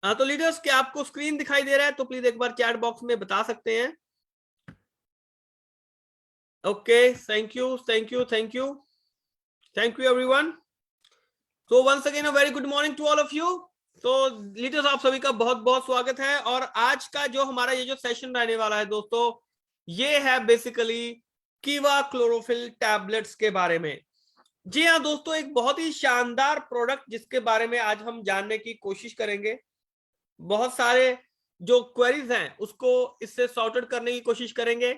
तो लीडर्स, क्या आपको स्क्रीन दिखाई दे रहा है? तो प्लीज एक बार चैट बॉक्स में बता सकते हैं। Okay, thank you thank you thank you thank you everyone. तो once again a very good morning to all of you. तो लीडर्स, आप सभी का बहुत बहुत स्वागत है। और आज का जो हमारा ये जो सेशन रहने वाला है दोस्तों, ये है बेसिकली कीवा क्लोरोफिल टैबलेट्स के बारे में। जी हाँ दोस्तों, एक बहुत ही शानदार प्रोडक्ट जिसके बारे में आज हम जानने की कोशिश करेंगे। बहुत सारे जो क्वेरीज हैं उसको इससे सॉर्ट आउट करने की कोशिश करेंगे।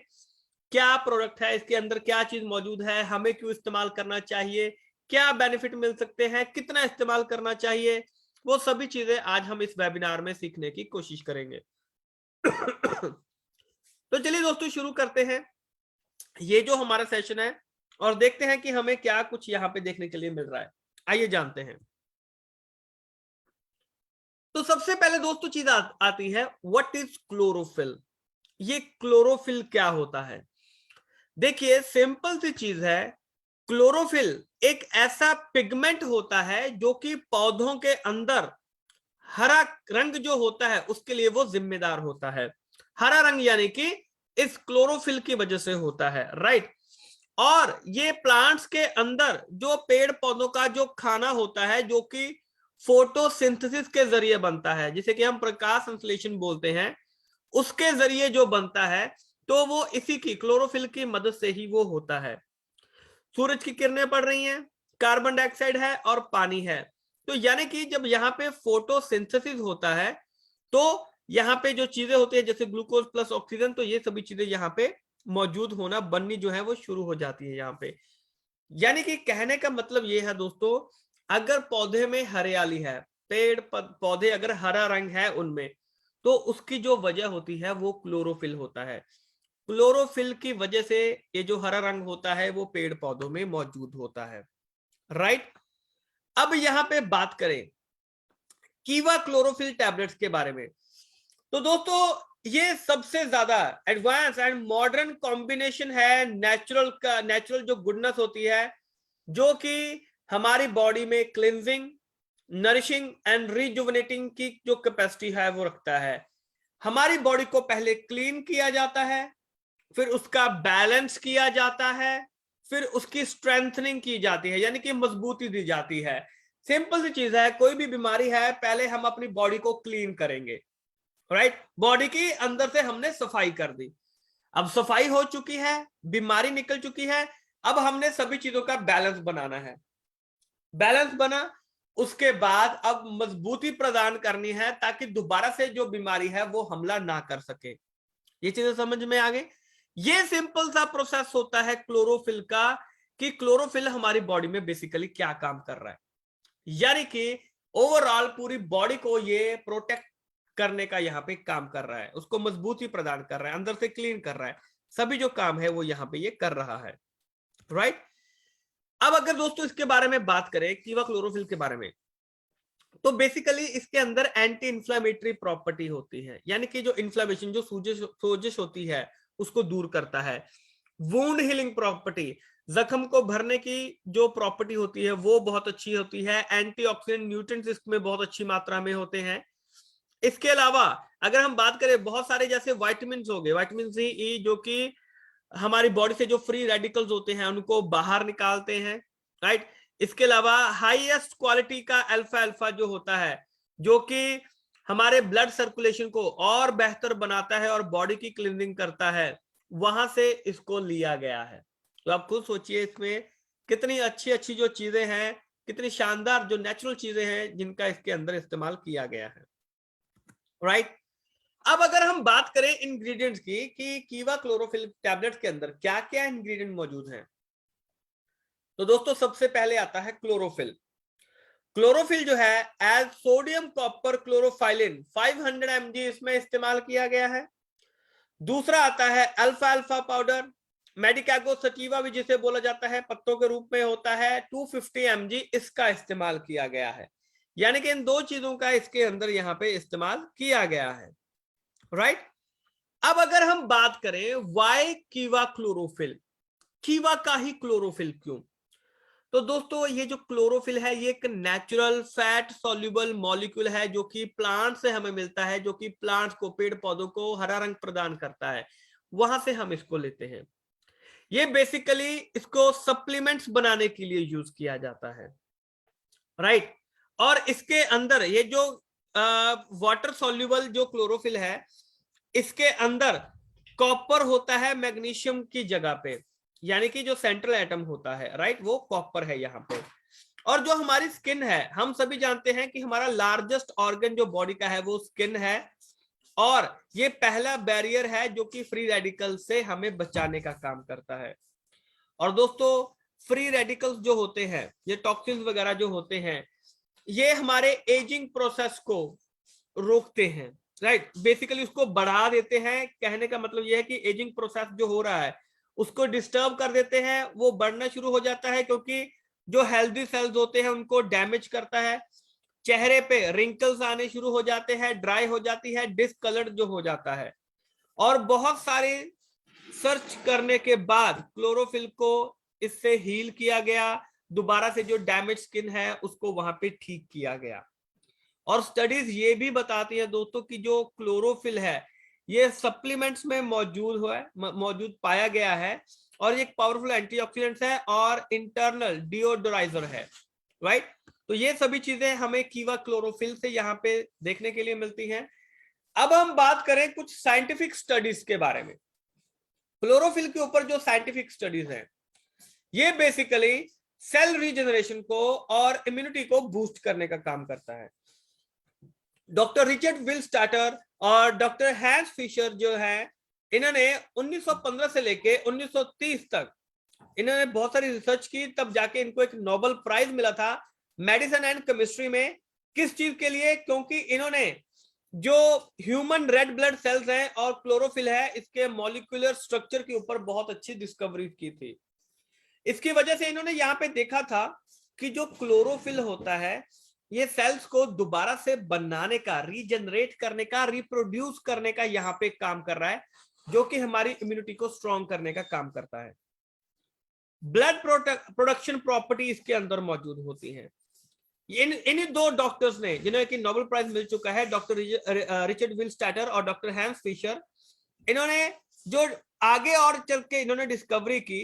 क्या प्रोडक्ट है, इसके अंदर क्या चीज मौजूद है, हमें क्यों इस्तेमाल करना चाहिए, क्या बेनिफिट मिल सकते हैं, कितना इस्तेमाल करना चाहिए, वो सभी चीजें आज हम इस वेबिनार में सीखने की कोशिश करेंगे। तो चलिए दोस्तों, शुरू करते हैं ये जो हमारा सेशन है और देखते हैं कि हमें क्या कुछ यहाँ पे देखने के लिए मिल रहा है। आइए जानते हैं। तो सबसे पहले दोस्तों चीज आती है, व्हाट इज क्लोरोफिल। ये क्लोरोफिल क्या होता है? देखिए, सिंपल सी चीज है। क्लोरोफिल एक ऐसा पिगमेंट होता है जो कि पौधों के अंदर हरा रंग जो होता है उसके लिए वो जिम्मेदार होता है। हरा रंग यानी कि इस क्लोरोफिल की वजह से होता है, राइट। और ये प्लांट्स के अंदर जो पेड़ पौधों का जो खाना होता है, जो कि फोटोसिंथेसिस के जरिए बनता है, जिसे कि हम प्रकाश संश्लेषण बोलते हैं, उसके जरिए जो बनता है, तो वो इसी की क्लोरोफिल की मदद से ही वो होता है। सूरज की किरणें पड़ रही हैं, कार्बन डाइऑक्साइड है और पानी है। तो यानी कि जब यहाँ पे फोटोसिंथेसिस होता है, तो यहाँ पे जो चीजें होती है जैसे ग्लूकोज प्लस ऑक्सीजन, तो ये सभी चीजें यहाँ पे मौजूद होना, बननी जो है वो शुरू हो जाती है यहाँ पे। यानी कि कहने का मतलब ये है दोस्तों, अगर पौधे में हरियाली है, पेड़ पौधे अगर हरा रंग है उनमें, तो उसकी जो वजह होती है वो क्लोरोफिल होता है। क्लोरोफिल की वजह से ये जो हरा रंग होता है वो पेड़ पौधों में मौजूद होता है, राइट। अब यहां पे बात करें कीवा क्लोरोफिल टैबलेट्स के बारे में, तो दोस्तों ये सबसे ज्यादा एडवांस एंड मॉडर्न कॉम्बिनेशन है नेचुरल जो गुडनेस होती है, जो कि हमारी बॉडी में क्लिनजिंग, नरिशिंग एंड रिजुवनेटिंग की जो कैपेसिटी है वो रखता है। हमारी बॉडी को पहले क्लीन किया जाता है, फिर उसका बैलेंस किया जाता है, फिर उसकी स्ट्रेंथनिंग की जाती है, यानी कि मजबूती दी जाती है। सिंपल सी चीज है, कोई भी बीमारी है पहले हम अपनी बॉडी को क्लीन करेंगे, राइट। बॉडी की अंदर से हमने सफाई कर दी, अब सफाई हो चुकी है, बीमारी निकल चुकी है, अब हमने सभी चीजों का बैलेंस बनाना है। बैलेंस बना, उसके बाद अब मजबूती प्रदान करनी है ताकि दोबारा से जो बीमारी है वो हमला ना कर सके। ये चीजें समझ में आ गई। ये सिंपल सा प्रोसेस होता है क्लोरोफिल का, कि क्लोरोफिल हमारी बॉडी में बेसिकली क्या काम कर रहा है। यानी कि ओवरऑल पूरी बॉडी को ये प्रोटेक्ट करने का यहाँ पे काम कर रहा है, उसको मजबूती प्रदान कर रहा है, अंदर से क्लीन कर रहा है, सभी जो काम है वो यहाँ पे ये कर रहा है, राइट। अब अगर दोस्तों इसके बारे में बात करें कीवा क्लोरोफिल के बारे में, तो बेसिकली इसके अंदर एंटी इंफ्लेमेटरी प्रॉपर्टी होती है, यानी कि जो इन्फ्लेमेशन, जो सोजिश होती है उसको दूर करता है। वुंड हीलिंग प्रॉपर्टी, जख्म को भरने की जो प्रॉपर्टी होती है वो बहुत अच्छी होती है। एंटीऑक्सीडेंट न्यूट्रिएंट्स इसमें बहुत अच्छी मात्रा में होते हैं। इसके अलावा अगर हम बात करें बहुत सारे जैसे वाइटामिन हो गए, वाइटामिन सी ई, जो कि हमारी बॉडी से जो फ्री रेडिकल्स होते हैं उनको बाहर निकालते हैं, राइट। इसके अलावा हाईएस्ट क्वालिटी का अल्फा अल्फा जो होता है, जो कि हमारे ब्लड सर्कुलेशन को और बेहतर बनाता है और बॉडी की क्लीनिंग करता है, वहां से इसको लिया गया है। तो आप खुद सोचिए इसमें कितनी अच्छी अच्छी जो चीजें हैं, कितनी शानदार जो नेचुरल चीजें हैं जिनका इसके अंदर इस्तेमाल किया गया है, राइट। अब अगर हम बात करें इंग्रेडिएंट्स की कि कीवा क्लोरोफिल टैबलेट्स के अंदर क्या क्या इंग्रेडिएंट मौजूद हैं, तो दोस्तों सबसे पहले आता है क्लोरोफिल। क्लोरोफिल जो है एज सोडियम कॉपर क्लोरोफाइलिन 500 mg इसमें इस्तेमाल किया गया है। दूसरा आता है अल्फा अल्फा पाउडर, मेडिकागो सटीवा भी जिसे बोला जाता है, पत्तों के रूप में होता है, 250 mg इसका इस्तेमाल किया गया है। यानी कि इन दो चीजों का इसके अंदर यहाँ पे इस्तेमाल किया गया है, राइट। अब अगर हम बात करें वाई कीवा क्लोरोफिल, कीवा का ही क्लोरोफिल क्यों, तो दोस्तों ये जो क्लोरोफिल है ये एक नेचुरल फैट सॉल्युबल मॉलिक्यूल है जो कि प्लांट से हमें मिलता है, जो कि प्लांट्स को, पेड़ पौधों को हरा रंग प्रदान करता है, वहां से हम इसको लेते हैं। ये बेसिकली इसको सप्लीमेंट्स बनाने के लिए यूज किया जाता है, राइट। और इसके अंदर ये जो वाटर सॉल्युबल जो क्लोरोफिल है, इसके अंदर कॉपर होता है मैग्नीशियम की जगह पे, यानी कि जो सेंट्रल एटम होता है, राइट, वो कॉपर है यहाँ पे। और जो हमारी स्किन है, हम सभी जानते हैं कि हमारा लार्जेस्ट ऑर्गन जो बॉडी का है वो स्किन है, और ये पहला बैरियर है जो कि फ्री रेडिकल से हमें बचाने का काम करता है। और दोस्तों फ्री रेडिकल्स जो होते हैं, ये टॉक्सिन्स वगैरह जो होते हैं, ये हमारे एजिंग प्रोसेस को रोकते हैं, राइट, बेसिकली उसको बढ़ा देते हैं। कहने का मतलब यह है कि एजिंग प्रोसेस जो हो रहा है उसको डिस्टर्ब कर देते हैं, वो बढ़ना शुरू हो जाता है, क्योंकि जो हेल्दी सेल्स होते हैं उनको डैमेज करता है। चेहरे पे रिंकल्स आने शुरू हो जाते हैं, ड्राई हो जाती है, डिसकलर्ड जो हो जाता है। और बहुत सारे सर्च करने के बाद क्लोरोफिल को इससे हील किया गया, दोबारा से जो डैमेज स्किन है उसको वहां पे ठीक किया गया। और स्टडीज ये भी बताती है दोस्तों कि जो क्लोरोफिल है ये सप्लीमेंट्स में मौजूद पाया गया है, और ये एक पावरफुल एंटीऑक्सीडेंट है और इंटरनल डिओडोराइजर है, राइट। तो ये सभी चीजें हमें कीवा क्लोरोफिल से यहाँ पे देखने के लिए मिलती हैं। अब हम बात करें कुछ साइंटिफिक स्टडीज के बारे में। क्लोरोफिल के ऊपर जो साइंटिफिक स्टडीज हैं ये बेसिकली सेल रीजनरेशन को और इम्यूनिटी को बूस्ट करने का काम करता है। डॉक्टर रिचर्ड विल स्टार्टर और डॉक्टर हैंस फिशर जो है, इन्होंने 1915 से लेके 1930 तक इन्होंने बहुत सारी रिसर्च की, तब जाके इनको एक नोबेल प्राइज मिला था मेडिसिन एंड केमिस्ट्री में। किस चीज के लिए? क्योंकि इन्होंने जो ह्यूमन रेड ब्लड सेल्स हैं और क्लोरोफिल है, इसके मॉलिक्यूलर स्ट्रक्चर के ऊपर बहुत अच्छी डिस्कवरी की थी। इसकी वजह से इन्होंने यहाँ पे देखा था कि जो क्लोरोफिल होता है ये सेल्स को दोबारा से बनाने का, रीजनरेट करने का, रिप्रोड्यूस करने का यहाँ पे काम कर रहा है, जो कि हमारी इम्यूनिटी को स्ट्रॉन्ग करने का काम करता है। ब्लड प्रोडक्शन प्रॉपर्टी इसके अंदर मौजूद होती है। इन दो डॉक्टर्स ने, जिन्हें कि नोबेल प्राइज मिल चुका है, डॉक्टर रिचर्ड विल स्टार्टर और डॉक्टर हैंस फिशर, इन्होंने जो आगे और चल के इन्होंने डिस्कवरी की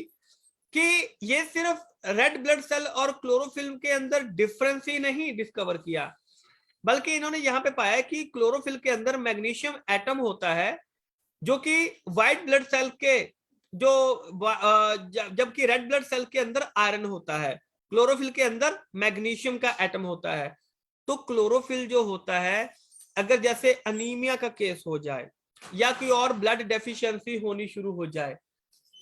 कि ये सिर्फ रेड ब्लड सेल और क्लोरोफिल के अंदर डिफरेंस ही नहीं डिस्कवर किया, बल्कि इन्होंने यहां पे पाया कि क्लोरोफिल के अंदर मैग्नीशियम एटम होता है, जो कि व्हाइट ब्लड सेल के जो जबकि रेड ब्लड सेल के अंदर आयरन होता है, क्लोरोफिल के अंदर मैग्नीशियम का एटम होता है। तो क्लोरोफिल जो होता है, अगर जैसे अनीमिया का केस हो जाए या कोई और ब्लड डेफिशिएंसी होनी शुरू हो जाए,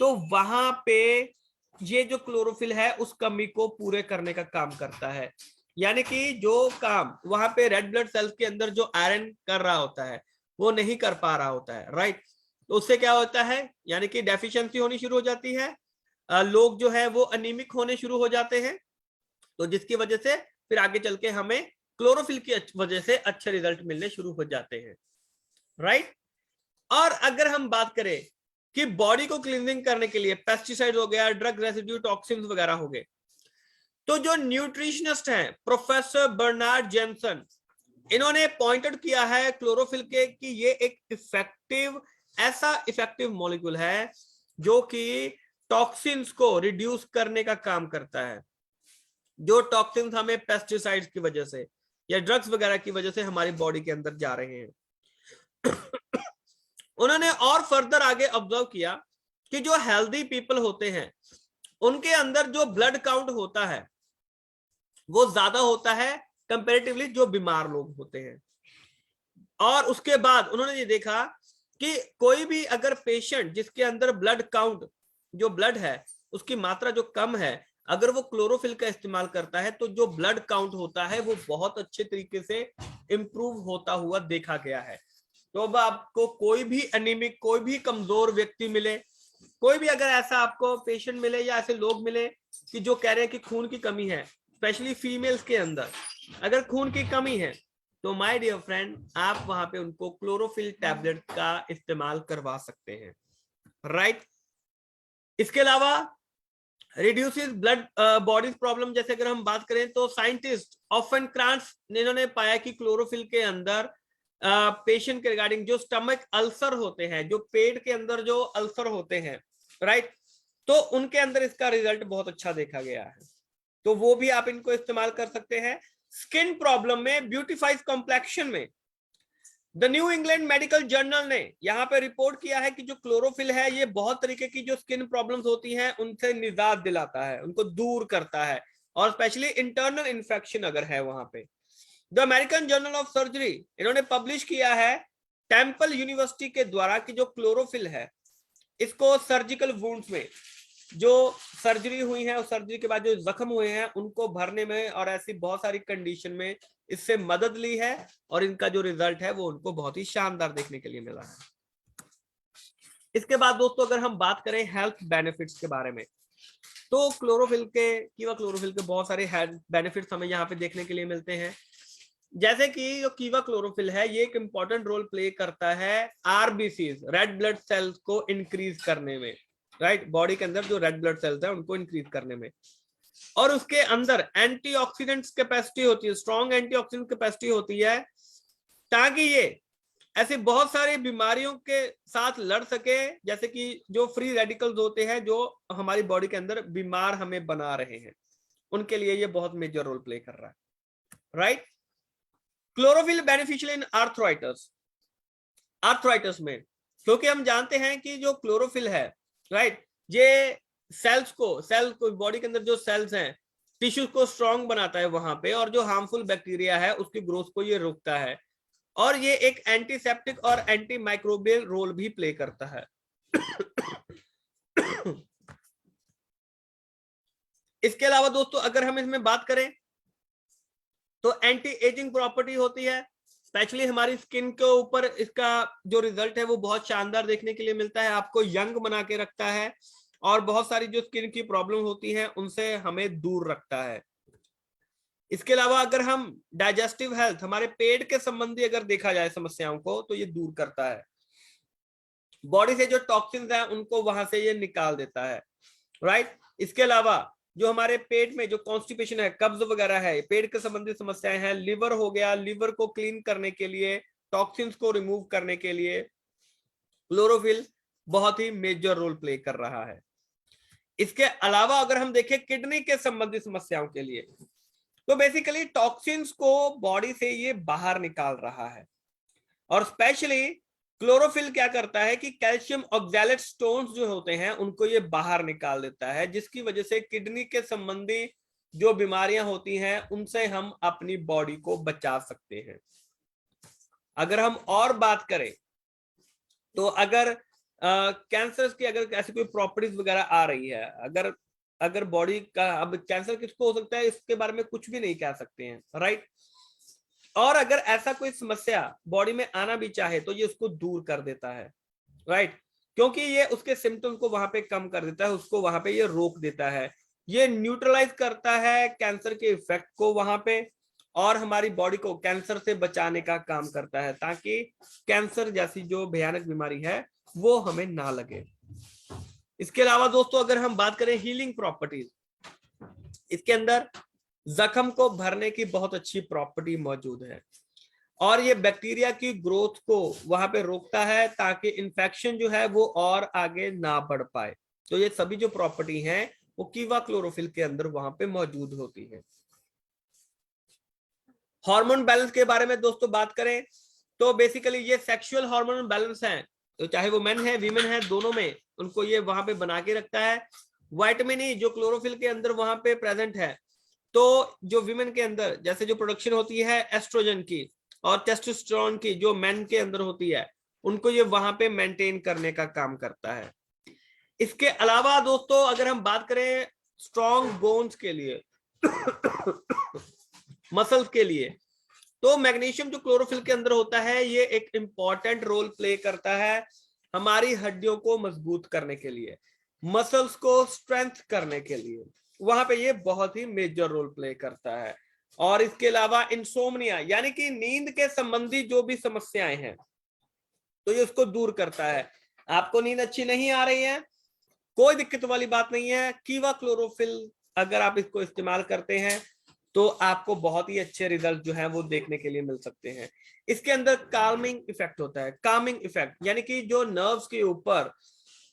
तो वहां पे ये जो क्लोरोफिल है उस कमी को पूरे करने का काम करता है। यानी कि जो काम वहां पे रेड ब्लड सेल्स के अंदर जो आयरन कर रहा होता है वो नहीं कर पा रहा होता है, राइट। तो उससे क्या होता है, यानी कि डेफिशिएंसी होनी शुरू हो जाती है, लोग जो है वो अनीमिक होने शुरू हो जाते हैं, तो जिसकी वजह से फिर आगे चल के हमें क्लोरोफिल की वजह से अच्छे रिजल्ट मिलने शुरू हो जाते हैं, राइट। और अगर हम बात करें कि बॉडी को क्लींजिंग करने के लिए पेस्टिसाइड हो गया, ड्रग रेसिड्यू, टॉक्सिन्स वगैरह हो गए, तो जो न्यूट्रिशनिस्ट हैं प्रोफेसर बर्नार्ड जेनसन, इन्होंने पॉइंट आउट किया है क्लोरोफिल के कि ये एक ऐसा इफेक्टिव मॉलिक्यूल है जो कि टॉक्सिन्स को रिड्यूस करने का काम करता है। जो टॉक्सिन्स हमें पेस्टिसाइड्स की वजह से या ड्रग्स वगैरह की वजह से हमारी बॉडी के अंदर जा रहे हैं। उन्होंने और फर्दर आगे ऑब्जर्व किया कि जो हेल्दी पीपल होते हैं उनके अंदर जो ब्लड काउंट होता है वो ज्यादा होता है कंपैरेटिवली जो बीमार लोग होते हैं। और उसके बाद उन्होंने ये देखा कि कोई भी अगर पेशेंट जिसके अंदर ब्लड काउंट, जो ब्लड है उसकी मात्रा जो कम है, अगर वो क्लोरोफिल का इस्तेमाल करता है तो जो ब्लड काउंट होता है वो बहुत अच्छे तरीके से इंप्रूव होता हुआ देखा गया है। तो अब आपको कोई भी एनीमिक, कोई भी कमजोर व्यक्ति मिले, कोई भी अगर ऐसा आपको पेशेंट मिले या ऐसे लोग मिले कि जो कह रहे हैं कि खून की कमी है, स्पेशली फीमेल्स के अंदर अगर खून की कमी है, तो माय डियर फ्रेंड आप वहां पे उनको क्लोरोफिल टैबलेट का इस्तेमाल करवा सकते हैं, राइट। इसके अलावा रिड्यूसेस ब्लड बॉडीज प्रॉब्लम, जैसे अगर हम बात करें तो साइंटिस्ट ऑफन क्रांस ने इन्होंने पाया कि क्लोरोफिल के अंदर पेशेंट के रिगार्डिंग जो स्टमक अल्सर होते हैं, जो पेट के अंदर जो अल्सर होते हैं, राइट, तो उनके अंदर इसका रिजल्ट बहुत अच्छा देखा गया है। तो वो भी आप इनको इस्तेमाल कर सकते हैं। स्किन प्रॉब्लम में, ब्यूटिफाइज कॉम्प्लेक्शन में, the new England medical journal ने यहां पे रिपोर्ट किया है कि जो क्लोरोफिल है ये बहुत तरीके की जो स्किन प्रॉब्लम्स होती हैं उनसे निजात दिलाता है, उनको दूर करता है, और स्पेशली इंटरनल इन्फेक्शन अगर है वहां पे। The American journal of surgery इन्होंने पब्लिश किया है टेम्पल यूनिवर्सिटी के द्वारा कि जो क्लोरोफिल है इसको सर्जिकल वुंड्स में, जो सर्जरी हुई है और सर्जरी के बाद जो जख्म हुए हैं उनको भरने में और ऐसी बहुत सारी कंडीशन में इससे मदद ली है, और इनका जो रिजल्ट है वो उनको बहुत ही शानदार देखने के लिए मिला है। इसके बाद दोस्तों अगर हम बात करें हेल्थ बेनिफिट्स के बारे में, तो क्लोरोफिल के बहुत सारे हेल्थ बेनिफिट्स हमें यहाँ पे देखने के लिए मिलते हैं। जैसे कि जो कीवा क्लोरोफिल है ये एक इंपॉर्टेंट रोल प्ले करता है आरबीसीज, रेड ब्लड सेल्स को इंक्रीज करने में, राइट, बॉडी के अंदर जो रेड ब्लड सेल्स है उनको इंक्रीज करने में। और उसके अंदर एंटीऑक्सीडेंट्स कैपेसिटी होती है, स्ट्रॉन्ग एंटीऑक्सीडेंट कैपेसिटी होती है, ताकि ये ऐसी बहुत सारी बीमारियों के साथ लड़ सके, जैसे कि जो फ्री रेडिकल्स होते हैं जो हमारी बॉडी के अंदर बीमार हमें बना रहे हैं, उनके लिए ये बहुत मेजर रोल प्ले कर रहा है, right. Chlorophyll beneficial in arthritis, arthritis में, क्योंकि हम जानते हैं कि जो क्लोरोफिल है, राइट, ये सेल को बॉडी के अंदर जो सेल्स हैं टिश्यूज को स्ट्रांग बनाता है वहां पे, और जो हार्मफुल बैक्टीरिया है उसकी ग्रोथ को ये रोकता है, और ये एक एंटीसेप्टिक और एंटी माइक्रोबियल रोल भी प्ले करता है। इसके अलावा दोस्तों अगर हम इसमें बात करें तो एंटी एजिंग प्रॉपर्टी होती है, स्पेशली हमारी स्किन के ऊपर इसका जो रिजल्ट है वो बहुत शानदार देखने के लिए मिलता है, आपको यंग बना के रखता है, और बहुत सारी जो स्किन की प्रॉब्लम होती है उनसे हमें दूर रखता है। इसके अलावा अगर हम डाइजेस्टिव हेल्थ, हमारे पेट के संबंधी अगर देखा जाए समस्याओं को, तो ये दूर करता है, बॉडी से जो टॉक्सिन्स हैं उनको वहां से ये निकाल देता है, राइट। इसके अलावा जो हमारे पेट में जो कॉन्स्टिपेशन है, कब्ज वगैरह है, पेट के संबंधित समस्याएं हैं, लिवर हो गया, लिवर को क्लीन करने के लिए, टॉक्सिन्स को रिमूव करने के लिए क्लोरोफिल बहुत ही मेजर रोल प्ले कर रहा है। इसके अलावा अगर हम देखें किडनी के संबंधित समस्याओं के लिए, तो बेसिकली टॉक्सिन्स को बॉडी से ये बाहर निकाल रहा है, और स्पेशली क्लोरोफिल क्या करता है कि कैल्शियम ऑक्सैलेट स्टोन्स जो होते हैं उनको ये बाहर निकाल देता है, जिसकी वजह से किडनी के संबंधी जो बीमारियां होती हैं उनसे हम अपनी बॉडी को बचा सकते हैं। अगर हम और बात करें तो अगर कैंसर की अगर ऐसी कोई प्रॉपर्टीज वगैरह आ रही है, अगर बॉडी का, अब कैंसर किसको हो सकता है इसके बारे में कुछ भी नहीं कह सकते हैं, राइट, और अगर ऐसा कोई समस्या बॉडी में आना भी चाहे तो ये उसको दूर कर देता है, राइट, क्योंकि ये उसके सिम्टम्स को वहां पे कम कर देता है, उसको वहां पे ये रोक देता है, ये न्यूट्रलाइज करता है कैंसर के इफेक्ट को वहां पे, और हमारी बॉडी को कैंसर से बचाने का काम करता है, ताकि कैंसर जैसी जो भयानक बीमारी है वो हमें ना लगे। इसके अलावा दोस्तों अगर हम बात करें हीलिंग प्रॉपर्टीज, इसके अंदर जख्म को भरने की बहुत अच्छी प्रॉपर्टी मौजूद है, और ये बैक्टीरिया की ग्रोथ को वहां पे रोकता है ताकि इन्फेक्शन जो है वो और आगे ना बढ़ पाए। तो ये सभी जो प्रॉपर्टी हैं वो कीवा क्लोरोफिल के अंदर वहां पे मौजूद होती है। हार्मोन बैलेंस के बारे में दोस्तों बात करें तो बेसिकली ये सेक्सुअल हार्मोन बैलेंस है, तो चाहे वो मेन है वीमेन है, दोनों में उनको ये वहां पे बना के रखता है। विटामिन ई जो क्लोरोफिल के अंदर वहां पे प्रेजेंट है, तो जो विमेन के अंदर जैसे जो प्रोडक्शन होती है एस्ट्रोजन की और टेस्टोस्टेरोन की जो मेन के अंदर होती है, उनको ये वहां पे मेंटेन करने का काम करता है। इसके अलावा दोस्तों अगर हम बात करें स्ट्रॉन्ग बोन्स के लिए मसल्स के लिए, तो मैग्नीशियम जो क्लोरोफिल के अंदर होता है ये एक इंपॉर्टेंट रोल प्ले करता है हमारी हड्डियों को मजबूत करने के लिए, मसल्स को स्ट्रेंथ करने के लिए, वहां पे ये बहुत ही मेजर रोल प्ले करता है। और इसके अलावा इंसोम्निया यानी कि नींद के संबंधी जो भी समस्याएं हैं तो ये उसको दूर करता है। आपको नींद अच्छी नहीं आ रही है कोई दिक्कत वाली बात नहीं है। कीवा क्लोरोफिल अगर आप इसको इस्तेमाल करते हैं तो आपको बहुत ही अच्छे रिजल्ट जो है वो देखने के लिए मिल सकते हैं। इसके अंदर काल्मिंग इफेक्ट होता है, कामिंग इफेक्ट, यानी कि जो नर्व्स के ऊपर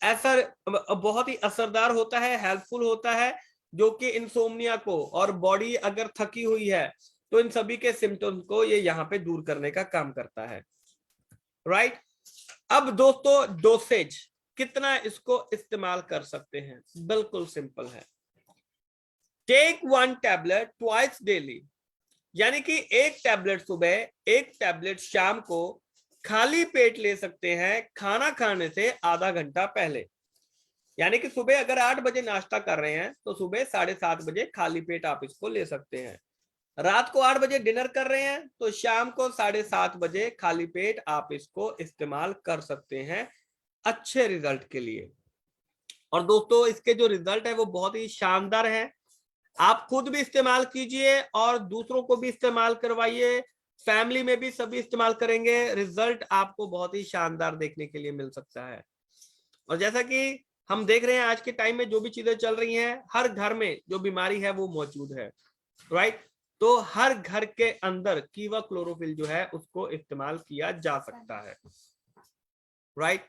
असर बहुत ही असरदार होता है, हेल्पफुल होता है, जो कि इंसोम्निया को, और बॉडी अगर थकी हुई है तो इन सभी के सिम्टम्स को ये यहाँ पे दूर करने का काम करता है। राइट। अब दोस्तों डोसेज कितना इसको इस्तेमाल कर सकते हैं, बिल्कुल सिंपल है। टेक 1 टैबलेट ट्वाइस डेली, यानी कि एक टैबलेट सुबह, एक टैबलेट शाम को खाली पेट ले सकते हैं खाना खाने से आधा घंटा पहले। यानी कि सुबह अगर 8 बजे नाश्ता कर रहे हैं तो सुबह 7:30 बजे खाली पेट आप इसको ले सकते हैं। रात को 8 बजे डिनर कर रहे हैं तो शाम को 7:30 बजे खाली पेट आप इसको इस्तेमाल कर सकते हैं अच्छे रिजल्ट के लिए। और दोस्तों इसके जो रिजल्ट है वो बहुत ही शानदार है। आप खुद भी इस्तेमाल कीजिए और दूसरों को भी इस्तेमाल करवाइए, फैमिली में भी सभी इस्तेमाल करेंगे, रिजल्ट आपको बहुत ही शानदार देखने के लिए मिल सकता है। और जैसा कि हम देख रहे हैं आज के टाइम में जो भी चीजें चल रही हैं, हर घर में जो बीमारी है वो मौजूद है। राइट। तो हर घर के अंदर कीवा क्लोरोफिल जो है उसको इस्तेमाल किया जा सकता है। Right.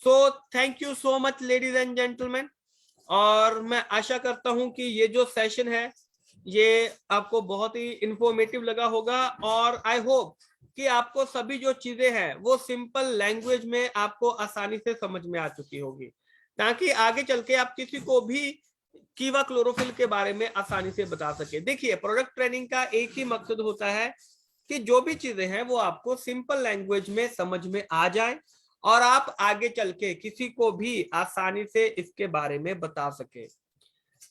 So thank you so much ladies and gentleman, और मैं आशा करता हूं कि ये जो सेशन है ये आपको बहुत ही इंफॉर्मेटिव लगा होगा, और आई होप कि आपको सभी जो चीजें हैं वो सिंपल लैंग्वेज में आपको आसानी से समझ में आ चुकी होगी, ताकि आगे चल के आप किसी को भी कीवा क्लोरोफिल के बारे में आसानी से बता सके। देखिए प्रोडक्ट ट्रेनिंग का एक ही मकसद होता है कि जो भी चीजें हैं वो आपको सिंपल लैंग्वेज में समझ में आ जाए और आप आगे चल के किसी को भी आसानी से इसके बारे में बता सके।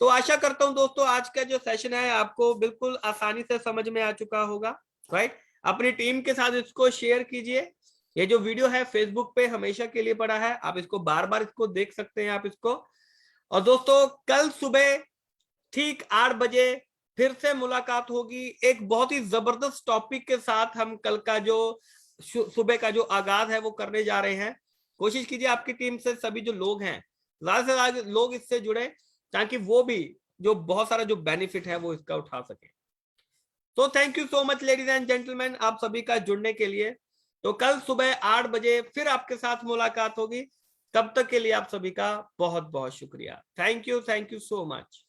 तो आशा करता हूं दोस्तों आज का जो सेशन है आपको बिल्कुल आसानी से समझ में आ चुका होगा। राइट। अपनी टीम के साथ इसको शेयर कीजिए। ये जो वीडियो है फेसबुक पे हमेशा के लिए पड़ा है, आप इसको बार बार इसको देख सकते हैं आप इसको। और दोस्तों कल सुबह ठीक 8 बजे फिर से मुलाकात होगी एक बहुत ही जबरदस्त टॉपिक के साथ। हम कल का जो सुबह का जो आगाज है वो करने जा रहे हैं। कोशिश कीजिए आपकी टीम से सभी जो लोग हैं ज्यादा से ज्यादा लोग इससे जुड़े, ताकि वो भी जो बहुत सारा जो बेनिफिट है वो इसका उठा सके। तो thank you so much ladies and gentleman आप सभी का जुड़ने के लिए। तो कल सुबह 8 बजे फिर आपके साथ मुलाकात होगी। तब तक के लिए आप सभी का बहुत बहुत शुक्रिया। Thank you so much.